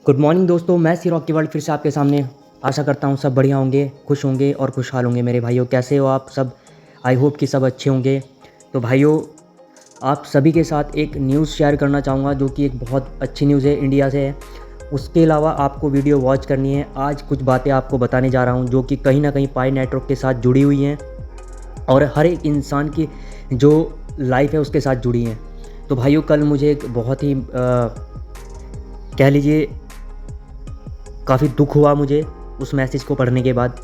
Good morning दोस्तों, मैं सी Rocky world फिर से आपके सामने। आशा करता हूँ सब बढ़िया होंगे, खुश होंगे और खुशहाल होंगे। मेरे भाइयों, कैसे हो आप सब? आई होप कि सब अच्छे होंगे। तो भाइयों, आप सभी के साथ एक न्यूज़ शेयर करना चाहूँगा जो कि एक बहुत अच्छी न्यूज़ है, इंडिया से है। उसके अलावा आपको वीडियो वॉच करनी है। आज कुछ बातें आपको बताने जा रहा हूँ जो कि कहीं ना कहीं पाई नेटवर्क के साथ जुड़ी हुई हैं और हर एक इंसान की जो लाइफ है उसके साथ जुड़ी हैं। तो भाइयों, कल मुझे एक बहुत ही कह लीजिए काफ़ी दुख हुआ मुझे उस मैसेज को पढ़ने के बाद।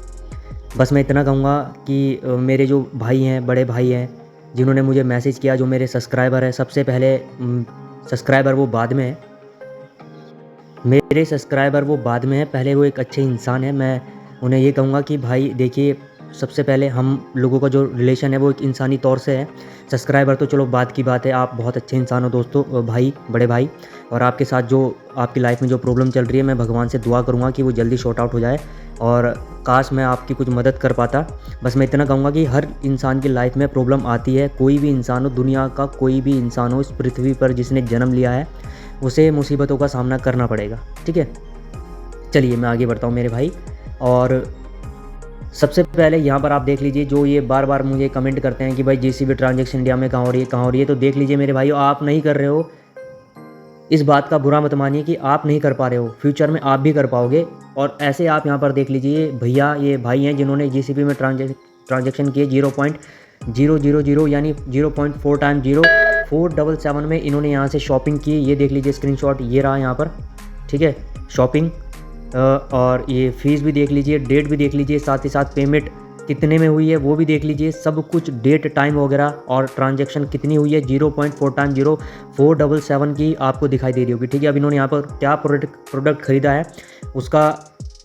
बस मैं इतना कहूँगा कि मेरे जो भाई हैं, बड़े भाई हैं, जिन्होंने मुझे मैसेज किया, जो मेरे सब्सक्राइबर हैं, सबसे पहले सब्सक्राइबर वो बाद में है। मेरे सब्सक्राइबर वो बाद में है, पहले वो एक अच्छे इंसान है। मैं उन्हें ये कहूँगा कि भाई देखिए, सबसे पहले हम लोगों का जो रिलेशन है वो एक इंसानी तौर से है। सब्सक्राइबर तो चलो बात की बात है, आप बहुत अच्छे इंसान हो दोस्तों, भाई, बड़े भाई। और आपके साथ जो आपकी लाइफ में जो प्रॉब्लम चल रही है, मैं भगवान से दुआ करूँगा कि वो जल्दी शॉर्ट आउट हो जाए और काश मैं आपकी कुछ मदद कर पाता। बस मैं इतना कहूँगा कि हर इंसान की लाइफ में प्रॉब्लम आती है। कोई भी इंसान हो, दुनिया का कोई भी इंसान हो इस पृथ्वी पर जिसने जन्म लिया है, उसे मुसीबतों का सामना करना पड़ेगा। ठीक है, चलिए मैं आगे बढ़ता हूँ मेरे भाई। और सबसे पहले यहाँ पर आप देख लीजिए, जो ये बार बार मुझे कमेंट करते हैं कि भाई जीसीबी ट्रांजैक्शन इंडिया में कहाँ हो रही है, कहाँ हो रही है। तो देख लीजिए मेरे भाई, आप नहीं कर रहे हो, इस बात का बुरा मत मानिए कि आप नहीं कर पा रहे हो, फ्यूचर में आप भी कर पाओगे। और ऐसे आप यहाँ पर देख लीजिए भैया, ये भाई हैं जिन्होंने जीसीबी में ट्रांजैक्शन किए 0.000 यानी 0.4 टाइम 0.477 में इन्होंने यहाँ से शॉपिंग की। ये देख लीजिए स्क्रीनशॉट, ये रहा यहाँ पर। ठीक है, शॉपिंग और ये फीस भी देख लीजिए, डेट भी देख लीजिए, साथ ही साथ पेमेंट कितने में हुई है वो भी देख लीजिए, सब कुछ डेट, टाइम वगैरह, और ट्रांजैक्शन कितनी हुई है 0.4 टाइम 0.477 की आपको दिखाई दे रही होगी। ठीक है, अब इन्होंने यहाँ पर क्या प्रोडक्ट खरीदा है उसका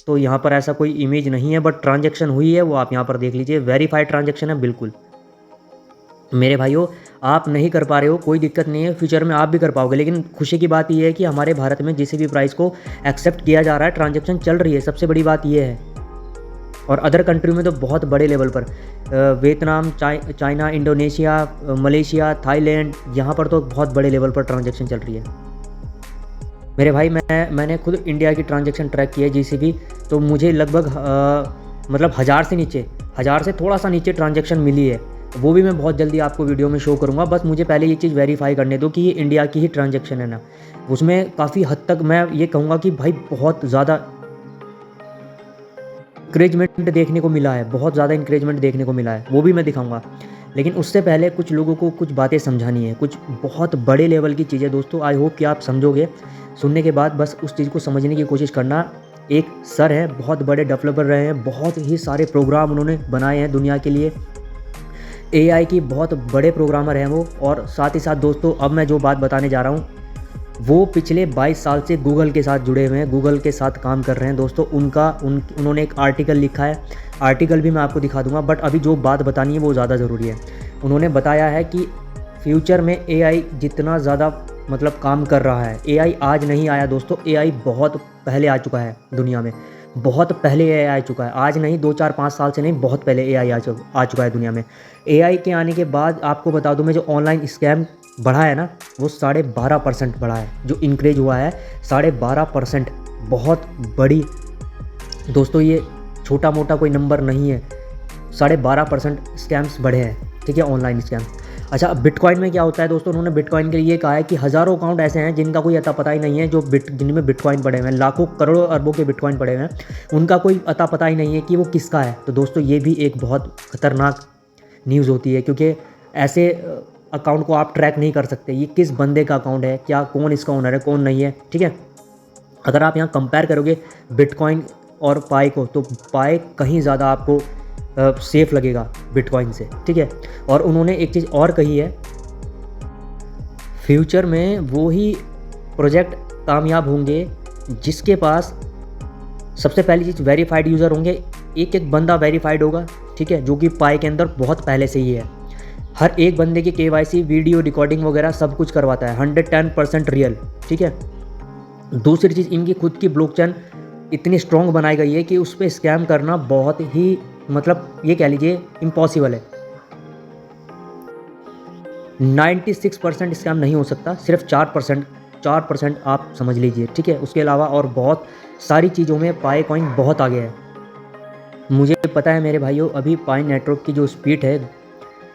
तो यहाँ पर ऐसा कोई इमेज नहीं है, बट ट्रांजैक्शन हुई है वो आप यहाँ पर देख लीजिए, वेरीफाइड ट्रांजैक्शन है बिल्कुल। मेरे भाइयों, आप नहीं कर पा रहे हो, कोई दिक्कत नहीं है, फ्यूचर में आप भी कर पाओगे। लेकिन खुशी की बात यह है कि हमारे भारत में जिस भी प्राइस को एक्सेप्ट किया जा रहा है, ट्रांजैक्शन चल रही है, सबसे बड़ी बात यह है। और अदर कंट्री में तो बहुत बड़े लेवल पर, Vietnam, China, Indonesia, Malaysia, Thailand, यहाँ पर तो बहुत बड़े लेवल पर ट्रांजैक्शन चल रही है। मेरे भाई, मैंने खुद इंडिया की ट्रांजैक्शन ट्रैक की है जीसीबी, तो मुझे लगभग मतलब 1000 से थोड़ा सा नीचे ट्रांजैक्शन मिली है। वो भी मैं बहुत जल्दी आपको वीडियो में शो करूँगा। बस मुझे पहले ये चीज़ वेरीफाई करने दो कि ये इंडिया की ही ट्रांजैक्शन है ना। उसमें काफ़ी हद तक मैं ये कहूँगा कि भाई बहुत ज़्यादा इंक्रेजमेंट देखने को मिला है, बहुत ज़्यादा इंक्रेजमेंट देखने को मिला है, वो भी मैं दिखाऊंगा। लेकिन उससे पहले कुछ लोगों को कुछ बातें समझानी है, कुछ बहुत बड़े लेवल की चीज़ें दोस्तों। आई होप कि आप समझोगे। सुनने के बाद बस उस चीज़ को समझने की कोशिश करना। एक सर है, बहुत बड़े डेवलपर रहे हैं, बहुत ही सारे प्रोग्राम उन्होंने बनाए हैं दुनिया के लिए, एआई की बहुत बड़े प्रोग्रामर हैं वो। और साथ ही साथ दोस्तों, अब मैं जो बात बताने जा रहा हूँ वो पिछले 22 साल से गूगल के साथ जुड़े हुए हैं, गूगल के साथ काम कर रहे हैं दोस्तों। उन्होंने एक आर्टिकल लिखा है, आर्टिकल भी मैं आपको दिखा दूंगा, बट अभी जो बात बतानी है वो ज़्यादा ज़रूरी है। उन्होंने बताया है कि फ्यूचर में एआई जितना ज़्यादा मतलब काम कर रहा है, एआई आज नहीं आया दोस्तों, एआई बहुत पहले आ चुका है दुनिया में, बहुत पहले एआई आ चुका है। आज नहीं, 2 4 5 साल से नहीं, बहुत पहले एआई आ चुका है दुनिया में। एआई के आने के बाद आपको बता दूं मैं, जो ऑनलाइन स्कैम बढ़ा है ना, वो 12.5% बढ़ा है, जो इंक्रीज हुआ है 12.5%। बहुत बड़ी दोस्तों, ये छोटा मोटा कोई नंबर नहीं है। 12.5% स्कैम्स बढ़े हैं। ठीक है, ऑनलाइन स्कैम। अच्छा, बिटकॉइन में क्या होता है दोस्तों, उन्होंने बिटकॉइन के लिए ये कहा है कि हज़ारों अकाउंट ऐसे हैं जिनका कोई अता पता ही नहीं है, जो जिनमें बिटकॉइन पड़े हुए हैं, लाखों करोड़ों अरबों के बिटकॉइन पड़े हुए हैं, उनका कोई अता पता ही नहीं है कि वो किसका है। तो दोस्तों, ये भी एक बहुत ख़तरनाक न्यूज़ होती है, क्योंकि ऐसे अकाउंट को आप ट्रैक नहीं कर सकते, ये किस बंदे का अकाउंट है, क्या, कौन इसका ओनर है, कौन नहीं है। ठीक है, अगर आप यहाँ कंपेयर करोगे बिटकॉइन और पाई को, तो पाई कहीं ज़्यादा आपको सेफ लगेगा बिटकॉइन से। ठीक है, और उन्होंने एक चीज़ और कही है, फ्यूचर में वो ही प्रोजेक्ट कामयाब होंगे जिसके पास सबसे पहली चीज़ वेरीफाइड यूज़र होंगे। एक एक बंदा वेरीफाइड होगा, ठीक है, जो कि पाई के अंदर बहुत पहले से ही है। हर एक बंदे की केवाईसी, वीडियो रिकॉर्डिंग वगैरह सब कुछ करवाता है, 110% रियल। ठीक है, दूसरी चीज़, इनकी खुद की ब्लॉकचेन इतनी स्ट्रॉन्ग बनाई गई है कि उस पर स्कैम करना बहुत ही, मतलब ये कह लीजिए इम्पॉसिबल है। 96% स्कैम नहीं हो सकता, सिर्फ 4% 4% आप समझ लीजिए, ठीक है। उसके अलावा और बहुत सारी चीज़ों में पाई कॉइन बहुत आगे है। मुझे पता है मेरे भाइयों, अभी पाई नेटवर्क की जो स्पीड है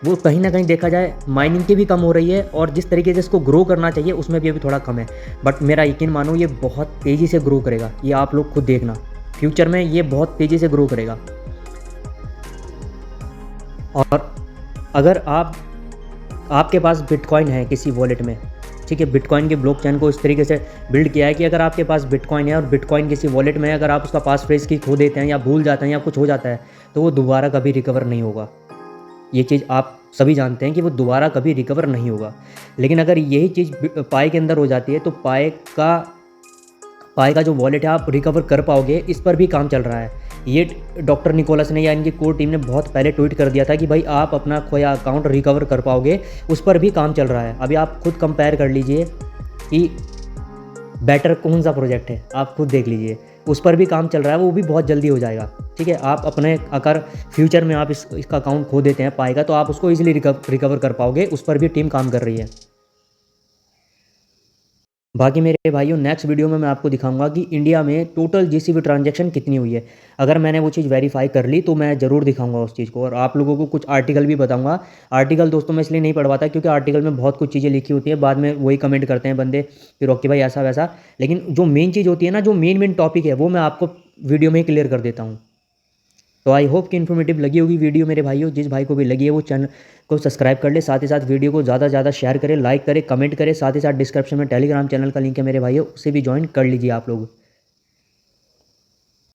वो कहीं न कहीं देखा जाए माइनिंग की भी कम हो रही है, और जिस तरीके से इसको ग्रो करना चाहिए उसमें भी अभी थोड़ा कम है। बट मेरा यकीन मानो ये बहुत तेज़ी से ग्रो करेगा, ये आप लोग खुद देखना। फ्यूचर में ये बहुत तेज़ी से ग्रो करेगा। और अगर आपके पास बिटकॉइन है किसी वॉलेट में, ठीक है, बिटकॉइन के ब्लॉकचेन को इस तरीके से बिल्ड किया है कि अगर आपके पास बिटकॉइन है और बिटकॉइन किसी वॉलेट में है, अगर आप उसका पास फ्रेज़ की खो देते हैं या भूल जाते हैं या कुछ हो जाता है, तो वो दोबारा कभी रिकवर नहीं होगा। ये चीज़ आप सभी जानते हैं कि वो दोबारा कभी रिकवर नहीं होगा। लेकिन अगर यही चीज़ पाई के अंदर हो जाती है, तो पाई का जो वॉलेट है आप रिकवर कर पाओगे, इस पर भी काम चल रहा है। ये डॉक्टर निकोलस ने या इनकी कोर टीम ने बहुत पहले ट्वीट कर दिया था कि भाई आप अपना खोया अकाउंट रिकवर कर पाओगे, उस पर भी काम चल रहा है। अभी आप खुद कंपेयर कर लीजिए कि बेटर कौन सा प्रोजेक्ट है, आप खुद देख लीजिए, उस पर भी काम चल रहा है, वो भी बहुत जल्दी हो जाएगा, ठीक है। आप अपने अगर फ्यूचर में आप इसका अकाउंट खो देते हैं पाएगा, तो आप उसको ईजिली रिकवर कर पाओगे, उस पर भी टीम काम कर रही है। बाकी मेरे भाइयों, नेक्स्ट वीडियो में मैं आपको दिखाऊंगा कि इंडिया में टोटल जीसीबी ट्रांजैक्शन कितनी हुई है। अगर मैंने वो चीज़ वेरीफाई कर ली तो मैं ज़रूर दिखाऊंगा उस चीज़ को, और आप लोगों को कुछ आर्टिकल भी बताऊंगा। आर्टिकल दोस्तों मैं इसलिए नहीं पढ़वाता क्योंकि आर्टिकल में बहुत कुछ चीज़ें लिखी होती है, बाद में वही कमेंट करते हैं बंदे फिर ओके भाई ऐसा वैसा। लेकिन जो मेन चीज़ होती है ना, जो मेन टॉपिक है, वो मैं आपको वीडियो में ही क्लियर कर देता हूँ। तो आई होप कि इन्फॉर्मेटिव लगी होगी वीडियो मेरे भाइयों। जिस भाई को भी लगी है वो चैनल को सब्सक्राइब कर ले, साथ ही साथ वीडियो को ज़्यादा से ज़्यादा शेयर करें, लाइक करें, कमेंट करें। साथ ही साथ डिस्क्रिप्शन में टेलीग्राम चैनल का लिंक है मेरे भाइयों, उसे भी ज्वाइन कर लीजिए आप लोग।